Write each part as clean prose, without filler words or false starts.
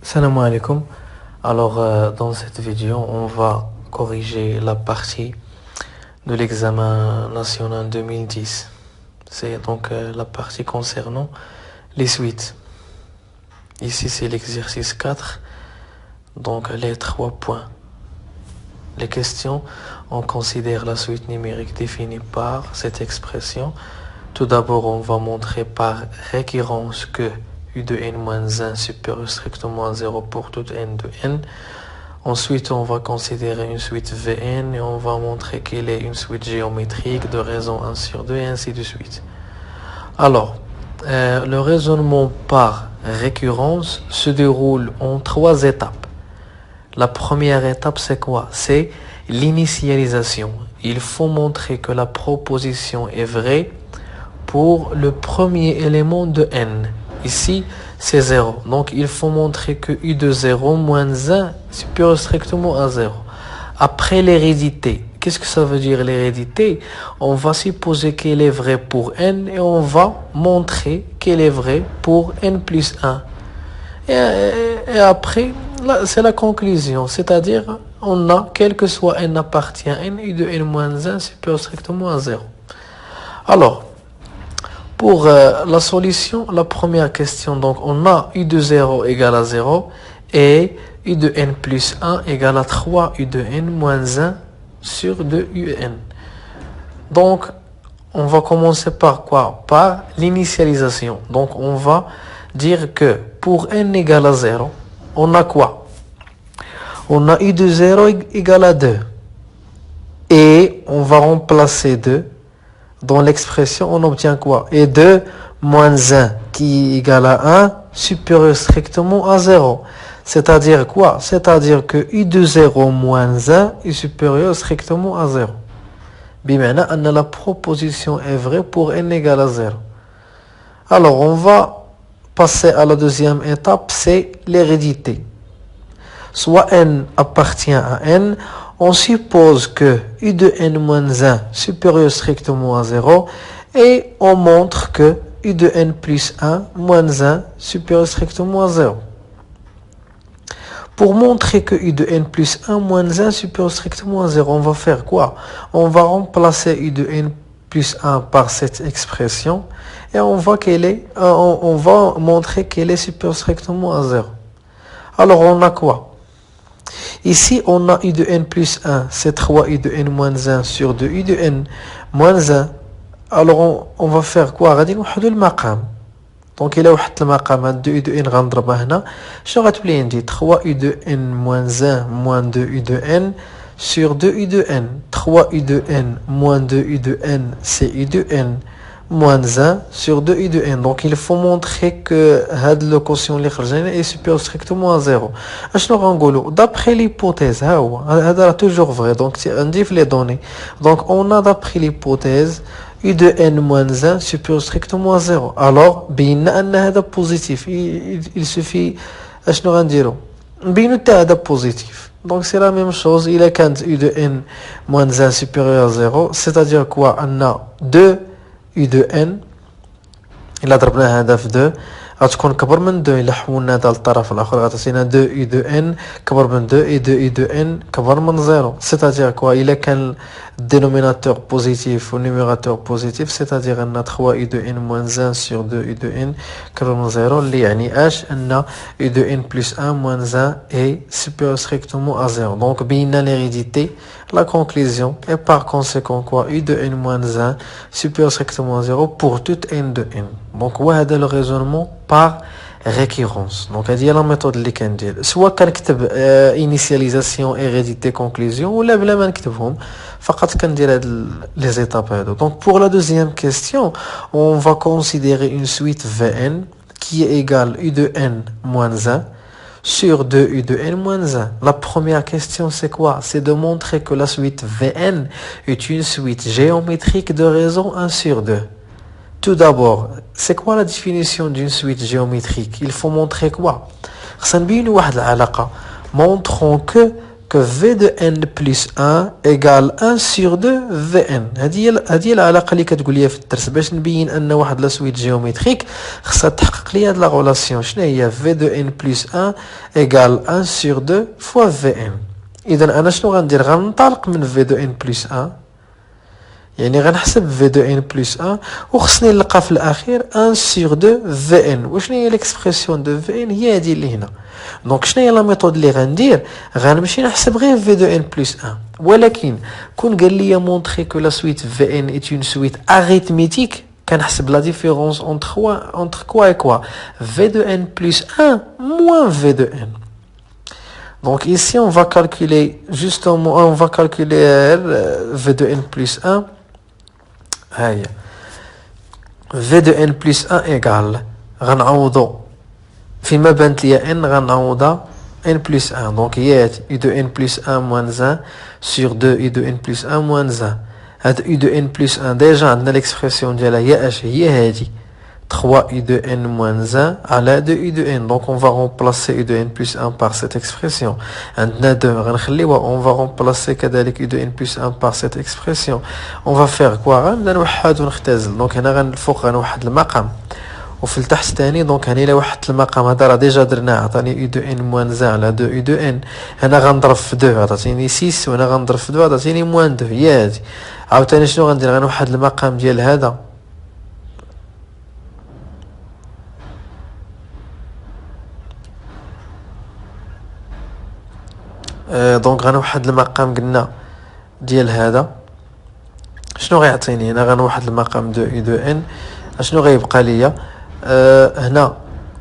Salam alaikum. Alors, dans cette vidéo, on va corriger la partie de l'examen national 2010. C'est donc la partie concernant les suites. Ici, c'est l'exercice 4, donc les 3 points. Les questions, on considère la suite numérique définie par cette expression. Tout d'abord, on va montrer par récurrence que U de n-1 supérieur strictement à 0 pour tout n de n. Ensuite, on va considérer une suite Vn et on va montrer qu'elle est une suite géométrique de raison 1 sur 2 et ainsi de suite. Alors, le raisonnement par récurrence se déroule en 3 étapes. La première étape, c'est quoi? C'est l'initialisation. Il faut montrer que la proposition est vraie pour le premier élément de n. Ici, c'est 0. Donc, il faut montrer que U de 0 moins 1 supérieur strictement à 0. Après l'hérédité, qu'est-ce que ça veut dire l'hérédité? On va supposer qu'elle est vraie pour n et on va montrer qu'elle est vraie pour n plus 1. Et après, là, c'est la conclusion. C'est-à-dire, on a, quel que soit n appartient à n, U de n moins 1 supérieur strictement à 0. Alors, pour la solution, la première question, donc on a U de 0 égale à 0 et U de n plus 1 égale à 3 U de n moins 1 sur 2 UN. Donc, on va commencer par quoi? Par l'initialisation. Donc, on va dire que pour n égale à 0, on a quoi? On a U de 0 égale à 2. Et on va remplacer 2. Dans l'expression, on obtient quoi? Et 2 moins 1 qui est égal à 1 supérieur strictement à 0. C'est-à-dire quoi? C'est-à-dire que U de 0 moins 1 est supérieur strictement à 0. Bimana, la proposition est vraie pour n égale à 0. Alors, on va passer à la deuxième étape, c'est l'hérédité. Soit n appartient à n, on suppose que U de n moins 1 supérieur strictement à 0 et on montre que U de n plus 1 moins 1 supérieur strictement à 0. Pour montrer que U de n plus 1 moins 1 supérieur strictement à 0, on va faire quoi? On va remplacer U de n plus 1 par cette expression et on va montrer qu'elle est supérieure strictement à 0. Alors on a quoi? Ici, on a U de n plus 1, c'est 3 U de n moins 1 sur 2 U de n moins 1. Alors, on va faire quoi? غادي نوحدو المقام. Donc, il a وحدت المقام 2 U de n غنضربها هنا. شنو غتولي عندي 3 U de n moins 1 moins 2 U de n sur 2 U de n. 3 U de n moins 2 U de n, c'est U de n moins 1 sur 2 U de n. Donc, il faut montrer que le quotient est supérieur strictement à 0. D'après l'hypothèse, c'est toujours vrai. Donc, on dit les données. Donc, on a d'après l'hypothèse U de n moins 1 supérieur strictement à 0. Alors, c'est positif. Il suffit, positif. Donc, c'est la même chose. Il a quand U de n moins 1 supérieur à 0. C'est-à-dire quoi? On a 2 U de n إلا ضربنا هذا في 2 غتكون كبر من 2 إلا حولنا هذا للطرف الآخر غتعطينا 2 U de n كبر من 2 et 2 U de n كبر من 0. C'est-à-dire quoi? إلا كان dénominateur positif ou numérateur positif, c'est-à-dire أن 3 U de n moins 1 sur 2 U de n كبر من 0 اللي يعني اش أن U de n plus 1 moins 1 est supérieur strictement à 0. Donc بينا l'hérédité, la conclusion est par conséquent quoi? U de n moins 1 supérieur strictement à 0 pour tout n de n. Donc وهذا le raisonnement par récurrence. Donc هذه la méthode اللي كندير سواء كنكتب initialisation hérédité conclusion ولا بلا ما نكتبهم فقط كندير هاد les étapes هادو. Donc pour la deuxième question, on va considérer une suite Vn qui est égale U de n moins 1 sur 2 U de n moins 1. La première question, c'est quoi? C'est de montrer que la suite Vn est une suite géométrique de raison 1 sur 2. Tout d'abord, c'est quoi la définition d'une suite géométrique? Il faut montrer quoi? Montrons que V de n plus 1 égale 1 sur 2 Vn. هذه العلاقة اللي كتقول لي في الدرس باش نبين أن واحد لا سويت جيومتريك خصها تحقق لي هاد لا غولاسيون. شنو هي V de n plus 1 égale 1 sur 2 fois Vn. إذا أنا شنو غندير؟ غننطلق من V de n plus 1، يعني غنحسب V de n plus 1 وخصني نلقى في الأخير 1 sur 2 Vn. وشنو هي l'expression de Vn؟ هي هذه اللي هنا. دونك شنو هي لا ميثود اللي غندير؟ غنمشي نحسب غير V de n plus 1، ولكن كون قال لي montrer que la suite Vn est une suite arithmétique، كنحسب la différence entre quoi et quoi? V de n plus 1 moins V de n. Donc ici on va calculer justement, on va calculer V de n plus 1. هيا V de n plus 1 égale غنعوضو فيما بانت ليا n غنعوضها n plus 1. Donc هي u de n plus 1 moins 1 sur 2 u de n plus 1 moins 1. هاد u de n plus 1 déjà عندنا l'expression ديالها هي اش هي هادي 3 u de n moins 1 على 2 u de n. Donc on va remplacer u de n plus 1 par cette expression. عندنا 2 غنخليوها. On va remplacer كذلك u de n plus 1 par cette expression. On va faire quoi؟ غنبدا نوحد ونختزل. دونك هنا الفوق غنوحد المقام وفي التحت ثاني. دونك هنا الا وحدت المقام هذا راه ديجا درناه عطاني u de n moins 1 على 2 u de n. هنا غنضرب في 2 عطاتيني 6 وهنا غنضرب في 2 عطاتيني موان 2. هي هادي. عاوتاني شنو غندير؟ غنوحد المقام ديال هذا دونك غنوحد المقام قلنا ديال هذا. شنو غيعطيني هنا؟ غنوحد المقام 2 u de n. شنو غيبقى ليا هنا؟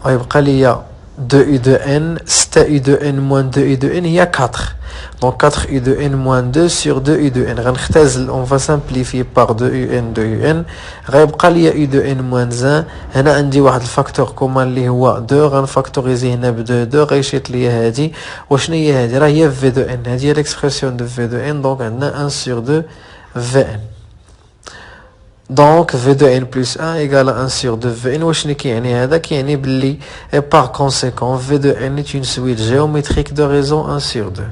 غيبقى ليا 2 u de n 6 u de n moins 2 u de n هي 4. Donc 4 u de n moins 2 sur 2 u de n. غنختزل on va simplifier par 2 u n 2 u n. غيبقى ليا u de n moins 1. هنا عندي واحد الفاكتور كومان اللي هو 2 غنفاكتوريزي هنا ب 2 غيشيط ليا هادي. وشنو هي هادي؟ راه هي v de n. هادي هي l'expression de v de n. donc عندنا 1 sur 2 Vn. Donc V de n plus 1 égale à 1 sur 2 Vn. وشنو كيعني هذا؟ كيعني بلي par conséquent V de n est une suite géométrique de raison 1 sur 2.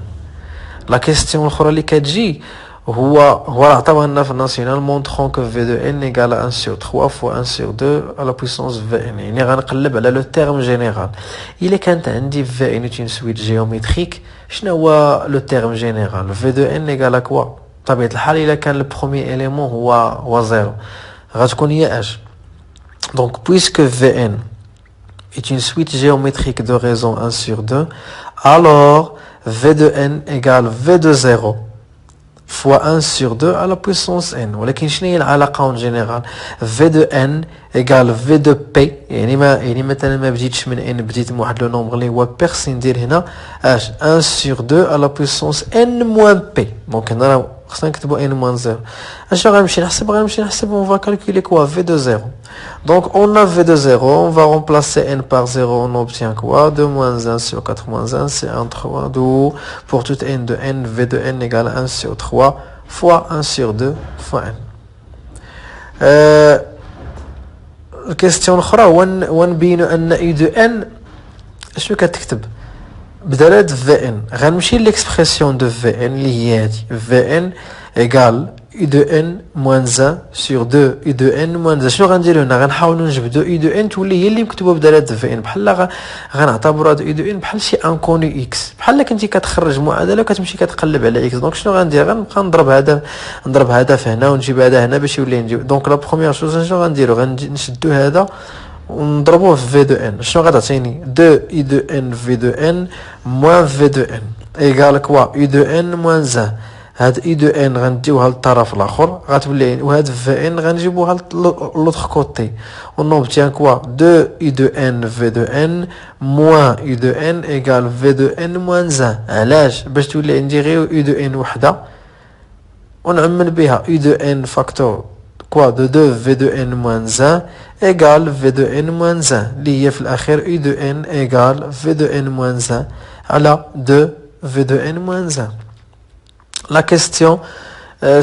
La question الأخرى اللي كتجي هو عطاوها لنا في الناسيونال montrant que V de n égale à 1 sur 3 fois 1 sur 2 à la puissance Vn. يعني غنقلب على لو terme général. إلا كانت عندي Vn est une suite géométrique، شنو هو لو terme général؟ V de n égale à quoi؟ بطبيعة الحال إلا كان البروميي إليمون هو 0 غتكون هي اش. Donc puisque Vn est une suite géométrique de raison 1 sur 2, alors V de n égale V de 0 fois 1 sur 2 à la puissance n. ولكن شنو هي العلاقة en général؟ V de n égale V de p. يعني مثلا ما بديتش من n، بديت من واحد لو نومبر اللي هو بيرس، ندير هنا اش 1 sur 2 à la puissance n moins p. Donc هنا خصنا نكتبو n moins 0. اشنو غنمشي نحسب on va calculer quoi؟ V de 0. Donc on a V de 0, on va remplacer n par 0, on obtient quoi? 2 moins 1 sur 4 moins 1 c'est 1 3, d'où pour toute n de n V de n égale 1 sur 3 fois 1 sur 2 fois n. الكيستيون الاخرى ونبينوا ان u de n شنو كتكتب؟ بدلالة Vn غنمشي لl'expression de Vn اللي هي هادي Vn égale u de n moins 1 sur 2 u de n moins 1. شنو غنديرو هنا؟ غنحاولوا نجبدو u de n تولي هي اللي مكتوبه بدلالة Vn. بحال غنعتبروا هاد u de n بحال شي انكوني x، بحال كنتي كتخرج معادله وكتمشي كتقلب على x. دونك شنو غندير؟ غنبقى نضرب هذا في هنا ونجيب هذا هنا باش يولي نجيب. دونك لا بروميير شوز شنو غنديرو؟ غنشدو هذا ونضربوه في V de n. شنو غتعطيني؟ 2 u de n V de n moins V de n égale quoi؟ u de n moins 1. هاد u de n غنديوها للطرف الاخر غتولي، وهاد V n غنجيبوها لوطخ كوتي. on obtient quoi؟ 2 u de n V de n moins u de n égale V de n moins 1. علاش؟ باش تولي عندي غير u de n وحده ونعمل بها u de n فاكتور quoi de 2 V de n moins 1 égale V de n moins 1 اللي هي في الأخير u de n égale V de n moins 1 على 2 V de n moins 1. La question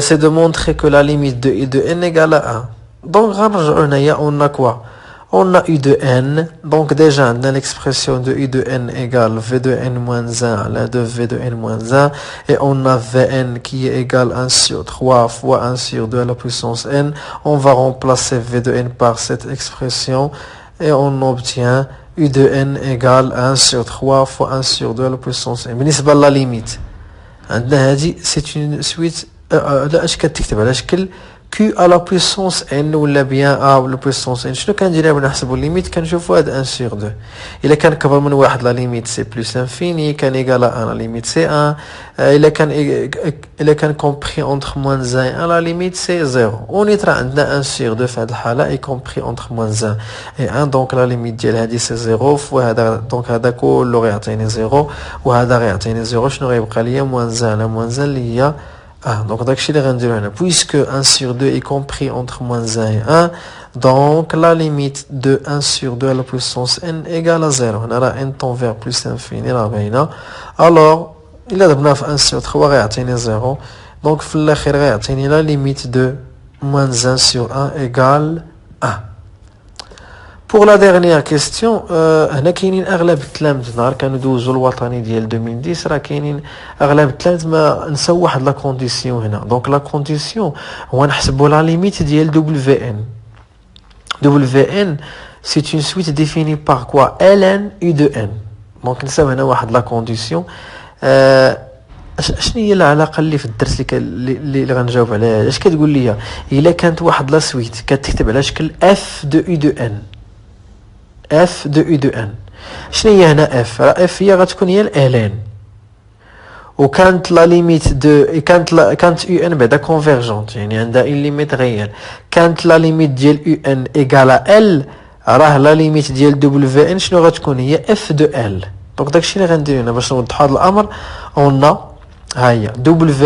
c'est de montrer que la limite de u de n égale à 1. Donc غنرجعو هنايا on a quoi؟ On a U de n, donc déjà dans l'expression de U de n égale V de n moins 1 à la de V de n moins 1, et on a Vn qui est égal à 1 sur 3 fois 1 sur 2 à la puissance n. On va remplacer V de n par cette expression et on obtient U de n égale à 1 sur 3 fois 1 sur 2 à la puissance n. بالنسبة la limite عندنا هذه c'est une suite لا اش كتكتب على شكل Q à la puissance n ولا bien A à la puissance n. شنو كنديروا نحسبوا الليميت كنشوفوا هاد 1 sur 2 الا كان كبر من واحد لا ليميت سي بلس انفيني كان ايغال ا 1 لا ليميت سي 1 الا كان كومبري entre moins 1 لا ليميت سي 0 ونيترا عندنا 1 sur 2 في هاد الحاله اي كومبري entre moins 1 et 1 دونك لا ليميت ديال هادي سي 0 وهذا دونك هذا كله غيعطيني 0 وهذا غيعطيني 0 شنو غيبقى ليا moins 1 على moins 1 اللي هي donc داكشي اللي غنديرو هنا puisque 1 sur 2 est compris entre moins 1 et 1 donc la limite de 1 sur 2 à la puissance n égale à 0 هنا راه n tend vers plus infini راه باينه alors الا ضربنا في 1 sur 3 غيعطيني 0 donc في الاخر غيعطيني la limite de moins 1 sur 1 égale 1. Pour la dernière question, هنا كاينين اغلب التلامذ نهار كانوا دوزوا الوطني ديال 2010 راه كاينين اغلب التلامذ ما نساو واحد لا كونديسيون هنا. دونك لا كونديسيون هو نحسبوا لا ليميت ديال WN. WN c'est une suite définie par quoi ln u de n. دونك نساو هنا واحد لا كونديسيون. شنو هي العلاقه اللي في الدرس اللي غنجاوب عليها؟ اش كتقول لي الا كانت واحد لا سويت كتكتب على شكل f de u de n f de u de n. شنو هي هنا f؟ راه f هي غتكون هي ln وكانت لا ليميت دو كانت u n بعدا كونفيرجونت يعني عندها اون ليميت ريال. كانت لا ليميت ديال u n ايغال l راه لا ليميت ديال w n شنو غتكون هي f de l. دونك داكشي اللي غندير هنا باش نوضحوا هذا الامر. اون ها هي w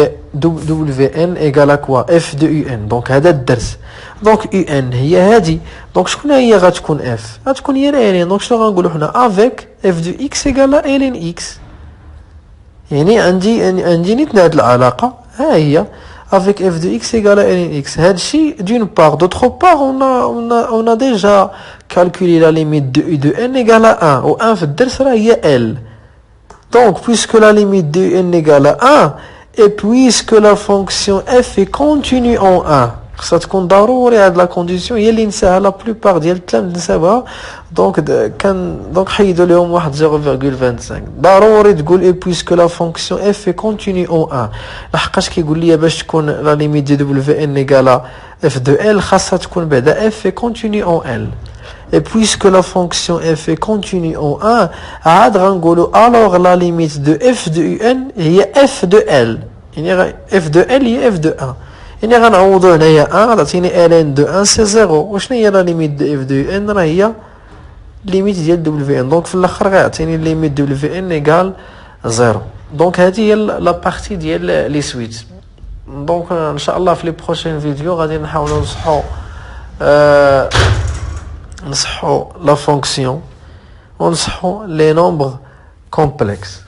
n ايغال كوا f de u n. دونك هذا الدرس دونك u n هي هذه. دونك شكون هي غتكون f؟ غتكون هي ln. دونك شنو غنقولوا حنا افيك f de x ايغال ln x. يعني عندي نيت هاد العلاقه ها هي avec f de x égale à ln x. هادشي d'une part. D'autre part on a déjà calculé la limite de u de n égale à 1 و 1 في الدرس راه هي l. Donc puisque la limite de n égale à 1 et puisque la fonction f est continue en 1 خاصها تكون ضروري هاد لا كونديسيون هي اللي نساها لا بلوبار ديال التلامذ نساوها. دونك حيدوا لهم واحد 0.25 ضروري تقول اي بويسكو لا فونكسيون اف اي كونتيني اون 1 لحقاش كيقول لي باش تكون لا ليميت دي دبليو ان ايغالا اف دو ال خاصها تكون بعدا اف اي كونتيني اون ال. Et puisque la fonction f est continue en 1 عاد غنقولوا alors la limite de f de un هي f de l. يعني f de l هي f de 1 يعني غنعوضوا هنايا 1 غتعطيني ln de 1 سي 0. وشنو هي لا ليميت دو اف دو ان؟ راه هي ليميت ديال دبليو ان. دونك في الاخر غيعطيني ليميت دبليو ان ايغال 0. دونك هذه هي لا بارتي ديال لي سويت. دونك ان شاء الله في لي بروشين فيديو غادي نحاولوا نصحوا لا فونكسيون ونصحوا لي نومبر كومبلكس.